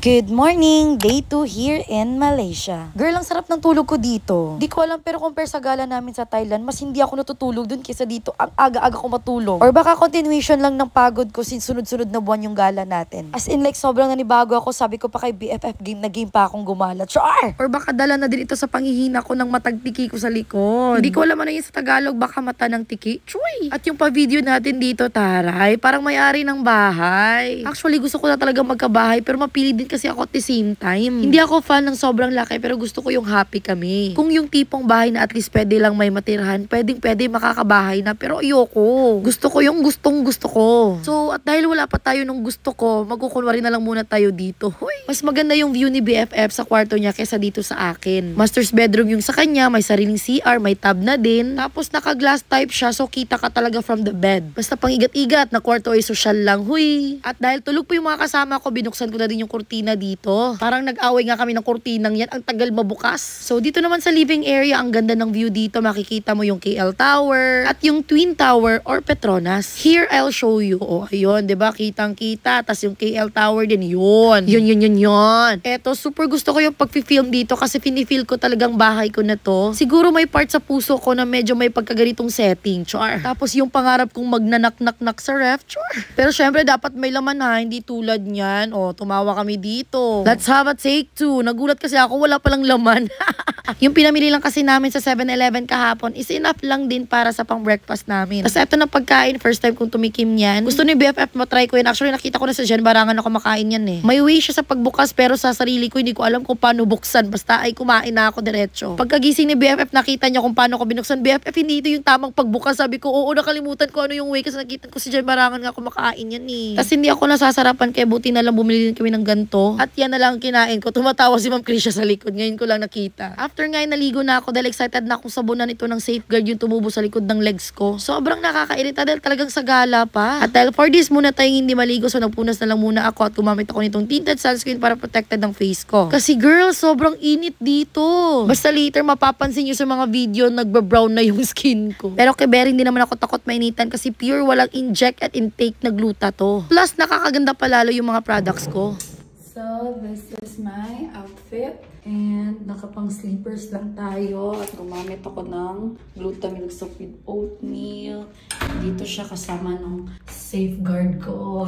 Good morning! Day 2 here in Malaysia. Girl, ang sarap ng tulog ko dito. Di ko alam pero compare sa gala namin sa Thailand, mas hindi ako natutulog dun kaysa dito. Ang aga-aga ko matulog. Or baka continuation lang ng pagod ko since sunod-sunod na buwan yung gala natin. As in like sobrang nanibago ako, sabi ko pa kay BFF game na game pa akong gumala. Char! Or baka dala na din ito sa panghihina ko ng matagtiki ko sa likod. Hindi ko alam ano yun sa Tagalog, baka mata ng tiki. Chuy! At yung pa-video natin dito, taray, parang may-ari ng bahay. Actually, gusto ko na talaga magkabahay pero mapili din kasi ako at the same time. Hindi ako fan ng sobrang laki pero gusto ko yung happy kami. Kung yung tipong bahay na at least pwede lang may matirhan, pwede makakabahay na pero ayoko. Gusto ko yung gustong gusto ko. So at dahil wala pa tayo nung gusto ko, magkukunwari na lang muna tayo dito. Hoy, mas maganda yung view ni BFF sa kwarto niya kaysa dito sa akin. Master's bedroom yung sa kanya, may sariling CR, may tub na din. Tapos naka-glass type siya so kita ka talaga from the bed. Basta pangigat-igat na kwarto ay social lang. Huy. At dahil tulog po yung mga kasama ko, binuksan ko na din yung kurtina dito. Parang nag-away nga kami ng kurtinang yan. Ang tagal mabukas. So dito naman sa living area, ang ganda ng view dito. Makikita mo yung KL Tower at yung Twin Tower or Petronas. Here, I'll show you. Oh, ayun, diba? Kitang-kita. Tas yung KL Tower din. Yun. Yun. Eto, super gusto ko yung pag-film dito kasi pinifeel ko talagang bahay ko na to. Siguro may part sa puso ko na medyo may pagkaganitong setting. Char. Tapos yung pangarap kong magnanak-nak sa ref. Char. Pero syempre, dapat may laman ha. Hindi tulad niyan. Oh, tumawa kami dito. Let's have a take 2. Nagulat kasi ako, wala palang laman. Yung pinamili lang kasi namin sa 7-Eleven kahapon is enough lang din para sa pang breakfast namin. Tapos eto na pagkain, first time kong tumikim yan. Gusto ni BFF matry ko yan. Actually, nakita ko na sa Jen Barangan ako makain yan eh. May way siya sa pagbukas pero sa sarili ko, hindi ko alam kung paano buksan. Basta ay kumain na ako diretso. Pagkagising ni BFF, nakita niya kung paano ko binuksan. BFF, hindi ito yung tamang pagbukas. Sabi ko, oo, nakalimutan ko ano yung way kasi nakita ko si Jen Barangan nga kumakain yan eh. Tapos hindi ako nasasarapan kaya buti na lang bumili din kami ng ganto. At yan na lang kinain ko. Tumatawa si Ma'am Krisha sa likod. Ngayon ko lang nakita. After nga naligo na ako dahil excited na akong sabunan ito ng Safeguard yung tumubo sa likod ng legs ko. Sobrang nakakairita dahil talagang sa gala pa. At dahil for this muna tayong hindi maligo so nagpunas na lang muna ako at gumamit ako nitong tinted sunscreen para protected ng face ko. Kasi girl, sobrang init dito. Basta later mapapansin nyo sa mga video nagba-brown na yung skin ko. Pero kay Bering hindi naman ako takot mainitan kasi pure walang inject at intake na gluta to. Plus nakakaganda palalo yung mga products ko. So, this is my outfit. And nakapang sleepers lang tayo. At gumamit ako ng Glutamilk soap with oatmeal. Dito siya kasama ng Safeguard ko.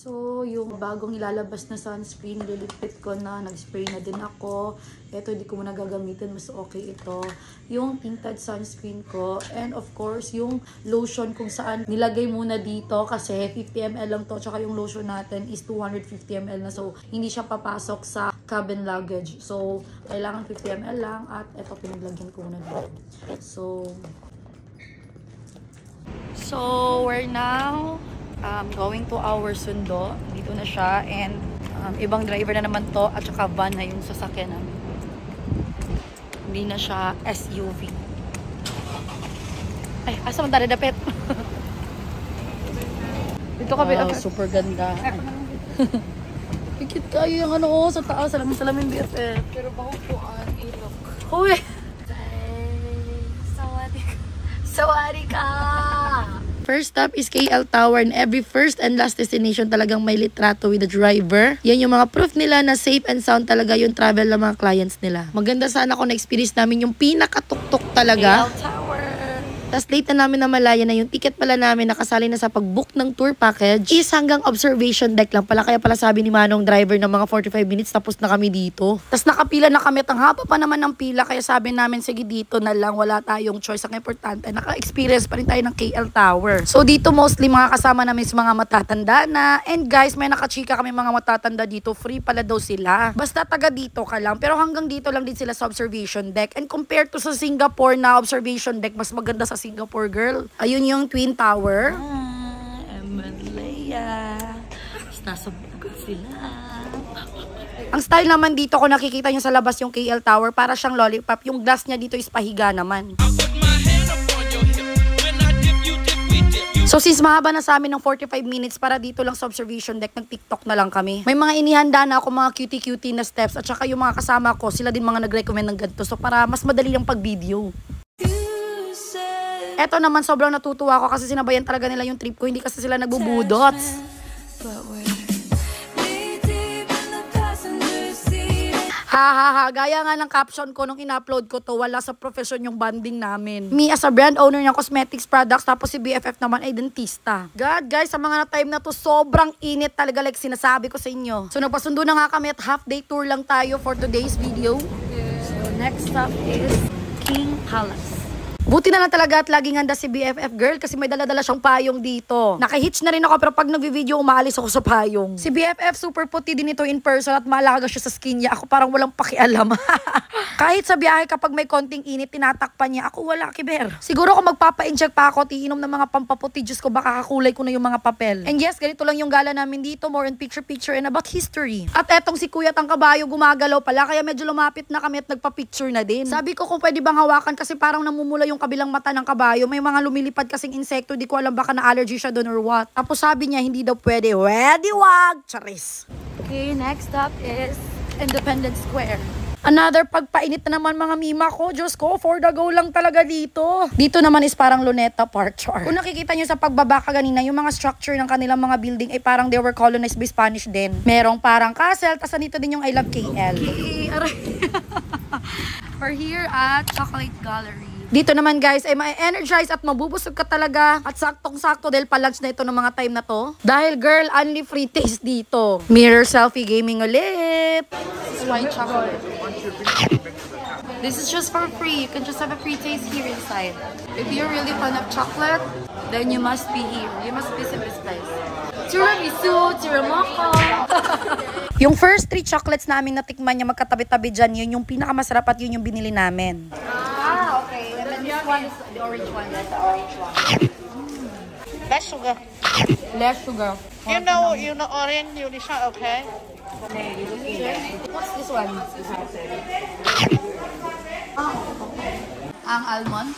So, yung bagong ilalabas na sunscreen, nililipit ko na. Nag-spray na din ako. Ito, di ko muna gagamitin. Mas okay ito. Yung tinted sunscreen ko. And of course, yung lotion kung saan nilagay muna dito. Kasi 50 ml lang to. Tsaka yung lotion natin is 250 ml na. So, hindi siya papasok sa cabin luggage. So, kailangan 50 ml lang. At ito, pinaglagyan ko muna dito. So, we're now going to our sundo. Dito na siya. And ibang driver na naman to. At saka van na yung sasakyan namin. Hindi na siya SUV. Ay, asa man tayo dapit? Dito ka, wow, super ganda. Pikit kayo yung ano sa taas. Salamin BFF. Pero bako po ang ilok. Huy! Sawari ka! First stop is KL Tower and every first and last destination talagang may litrato with the driver. Yan yung mga proof nila na safe and sound talaga yung travel ng mga clients nila. Maganda sana kung na-experience namin yung pinakatuktok talaga. KL Tower! Tapos late na namin na malaya na yung ticket pala namin nakasali na sa pag-book ng tour package is hanggang observation deck lang pala. Kaya pala sabi ni Manong driver na mga 45 minutes tapos na kami dito. Tapos nakapila na kami at ang haba pa naman ng pila kaya sabi namin sige dito na lang, wala tayong choice. Ang importante, naka-experience pa rin tayo ng KL Tower. So dito mostly mga kasama namin sa mga matatanda na. And guys, may nakachika kami mga matatanda dito. Free pala daw sila. Basta taga dito ka lang. Pero hanggang dito lang din sila sa observation deck. And compared to sa Singapore na observation deck, mas maganda sa Singapore, girl. Ayun yung Twin Tower. Emalaya. Nasa buka sila. Ang style naman dito, kung nakikita nyo sa labas yung KL Tower, para siyang lollipop. Yung glass niya dito is pahiga naman. So since mahaba na sa amin ng 45 minutes para dito lang sa observation deck, nag-TikTok na lang kami. May mga inihanda na ako, mga cutie-cutie na steps. At saka yung mga kasama ko, sila din mga nag-recommend ng ganito. So para mas madali lang pag-video. Eto naman, sobrang natutuwa ako kasi sinabayan talaga nila yung trip ko. Hindi kasi sila nagbubudots. Ha ha ha, gaya nga ng caption ko nung in-upload ko to, wala sa profession yung banding namin. Me as a brand owner ng cosmetics products, tapos si BFF naman ay dentista. God, guys, sa mga time na to, sobrang init talaga like sinasabi ko sa inyo. So nagpasundo na nga kami at half day tour lang tayo for today's video. So next stop is King Palace. Buti na lang talaga at laging handa si BFF girl kasi may dala-dala siyang payong dito. Naka-hitch na rin ako pero pag nag-video umaalis ako sa payong. Si BFF super puti din ito in person at malaga siya sa skin niya. Ako parang walang pakialam. Kahit sa biyahe kapag may konting init, tinatakpan niya. Ako wala, kiber. Siguro kung magpapa-inject pa ako, tiinom ng mga pampaputi, Diyos ko, baka kakulay ko na yung mga papel. And yes, ganito lang yung gala namin dito. More on picture-picture and about history. At etong si Kuya Tang Kabayo gumagalaw pala, kaya medyo lumapit na kami at nagpa-picture na din. Sabi ko kung pwede bang hawakan kasi parang namumula yung kabilang mata ng kabayo. May mga lumilipad kasing insekto, di ko alam baka na-allergy siya doon or what. Tapos sabi niya, hindi daw pwede. Pwede wag! Charis. Okay, next up is Independence Square. Another pagpainit na naman mga mima ko. Diyos ko, for the go lang talaga dito. Dito naman is parang Luneta Park. Char. Kung nakikita nyo sa pagbaba kanina, yung mga structure ng kanilang mga building ay parang they were colonized by Spanish din. Merong parang castle, tas nandito din yung I Love KL. Okay, aray. We're here at Chocolate Gallery. Dito naman guys ay ma-energize at mabubusog ka talaga at saktong-sakto dahil pa-lunch na ito ng mga time na to. Dahil girl, only free taste dito. Mirror selfie gaming ulit. This is white chocolate. This is just for free. You can just have a free taste here inside. If you're really fan of chocolate, then you must be here. You must visit this place. Tiramisu, tiramisu. Yung first 3 chocolates namin natikman niya magkatabi-tabi dyan, yun yung pinakamasarap at yun yung binili namin. Ah, okay. And then this one is the orange one. That's the orange one. Less sugar. Less sugar. You know orange, you listen, okay? What's this one? Ang almond?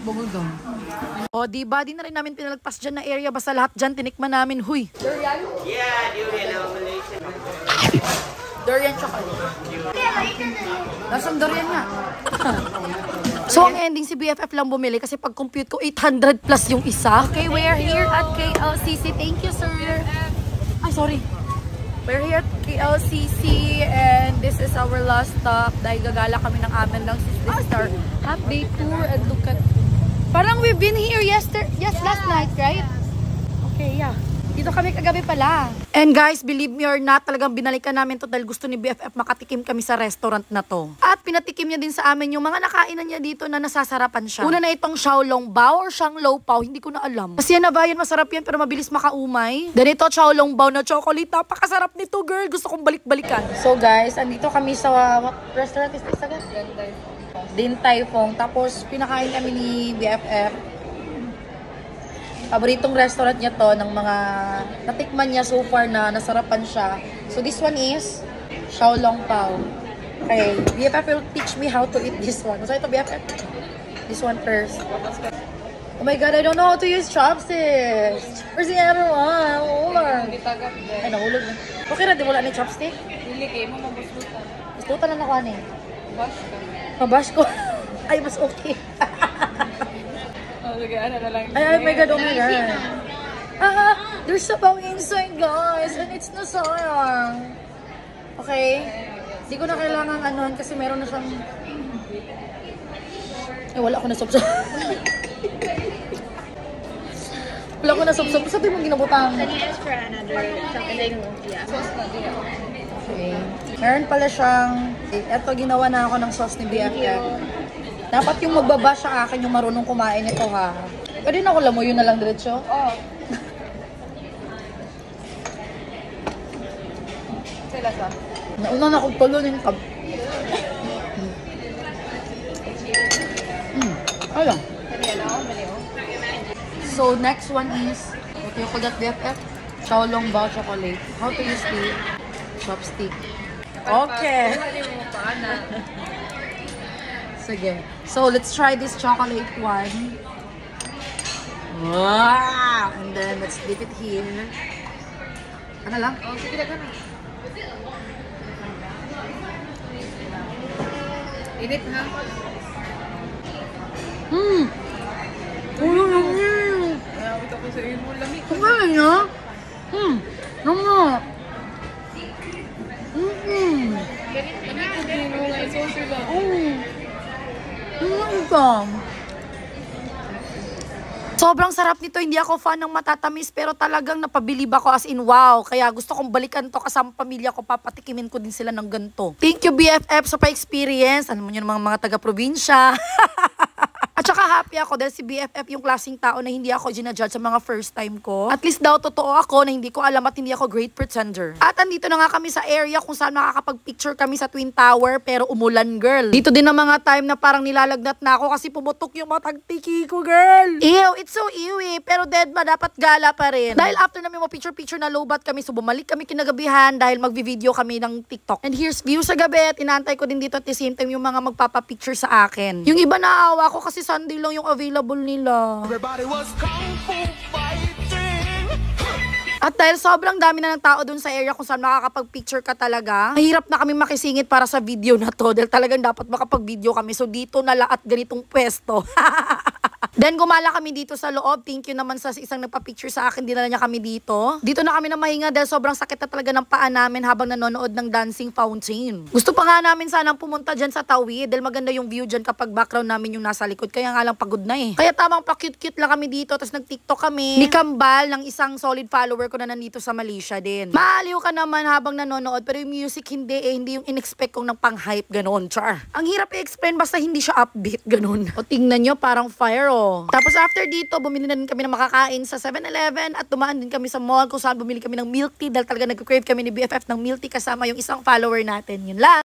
Bubblegum. O, diba? Di na rin namin pinalagpas dyan na area. Basta lahat dyan, tinikman namin. Huy. Durian? Yeah, durian. Malaysian. Durian chocolate. Lasang durian nga. So, ang ending si BFF lang bumili kasi pag-compute ko, 800 plus yung isa. Okay, we're here at KLCC. Thank you, sir. Ay, sorry. We're here at KLCC and this is our last stop dahil gagala kami ng amin lang since this is our half day tour and look at... Parang we've been here last night, right? Okay, yeah. Dito kami kagabi pala. And guys, believe me or not, talagang binalikan namin to dahil gusto ni BFF makatikim kami sa restaurant na to. At pinatikim niya din sa amin yung mga nakainan niya dito na nasasarapan siya. Una na itong Xiaolong Bao or Shanglou Pao, hindi ko na alam. Kasi yan na ba yan, masarap yan pero mabilis makaumay. Then ito Xiaolong Bao na chocolate, napakasarap nito girl. Gusto kong balik-balikan. So guys, andito kami sa what restaurant is this again? Din Tai Fung. Tapos pinakain kami ni BFF. Paboritong restaurant niya to ng mga natikman niya so far na nasarapan siya. So this one is Xiaolong Pao. Okay, BFF will teach me how to eat this one. So ito BFF. This one first. Oh my god, I don't know how to use chopsticks. Where's the other one? Ular. Ay, nahulog na. Okay na, di wala ni chopstick? Hindi kayo mo mabuslutan. Gusto na nakuha ni. Bash ka. Mabash ko. Ay, mas okay. Ay, my god, oh my god. There's sabaw inside, guys. And it's nasayang. Okay? Di ko na kailangan anuhan kasi meron na siyang... Eh, wala ko na sopsop. Wala ko na sopsop. Sabi mo ginabutang. Can you ask for another chocolate? Yeah. Okay. Meron pala siyang... Eto, ginawa na ako ng sauce ni BFF. Dapat yung magbaba sa akin yung marunong kumain nito ha. Pwede na ako lamuyo na lang diretso? Oo. Sila sa? Nauna na akong tulo ng kab. Alam. So next one is, what you call that BFF? Xiaolong Bao chocolate. How to use the chopstick. Okay. Sige. So, let's try this chocolate one. Wow! And then, let's dip it here. Ano lang? Oh, sige na gano'n. Init ha? Ulo lang. Ito ko sa iyo mo lamig. Kumain niya? Namo. Sobrang sarap nito. Hindi ako fan ng matatamis pero talagang napabilib ako as in wow. Kaya gusto kong balikan to kasama pamilya ko. Papatikimin ko din sila ng ganito. Thank you BFF sa pa-experience. Alam mo yun mga taga-probinsya. At saka happy ako dahil si BFF yung klaseng tao na hindi ako ginajudge sa mga first time ko. At least daw totoo ako na hindi ko alam at hindi ako great pretender. At andito na nga kami sa area kung saan makakapag-picture kami sa Twin Tower pero umulan girl. Dito din ang mga time na parang nilalagnat na ako kasi pumutok yung matagtiki ko girl. Ew, it's so ewy. Pero dead ba dapat gala pa rin. Dahil after namin mo picture na lowbat kami so bumalik kami kinagabihan dahil magvi-video kami ng TikTok. And here's view sa gabi at inaantay ko din dito at the same time yung mga magpapapicture sa akin. Yung iba naawa ko kasi Sunday lang yung available nila. Everybody was kung fu fighting. At dahil sobrang dami na ng tao dun sa area kung saan makakapag-picture ka talaga, mahirap na kami makisingit para sa video na to dahil talagang dapat makapag-video kami. So dito na lahat ganitong pwesto. Then gumala kami dito sa loob. Thank you naman sa isang nagpa-picture sa akin. Dinala niya kami dito. Dito na kami na mahinga dahil sobrang sakit na talaga ng paa namin habang nanonood ng dancing fountain. Gusto pa nga namin sanang pumunta dyan sa tawid dahil maganda yung view dyan kapag background namin yung nasa likod. Kaya nga lang pagod na eh. Kaya tamang pa-cute-cute lang kami dito. Tapos nag-TikTok kami. Ni Kambal ng isang solid follower ko na nandito sa Malaysia din. Maaliw ka naman habang nanonood pero yung music hindi eh. Hindi yung in-expect kong ng pang-hype ganon. Char. Ang hirap i-explain basta hindi siya upbeat ganon. O tingnan nyo parang fire oh. Tapos after dito, bumili na din kami ng makakain sa 7-Eleven at dumaan din kami sa mall kung saan bumili kami ng milk tea dahil talaga nag-crave kami ni BFF ng milk tea kasama yung isang follower natin. Yun lang.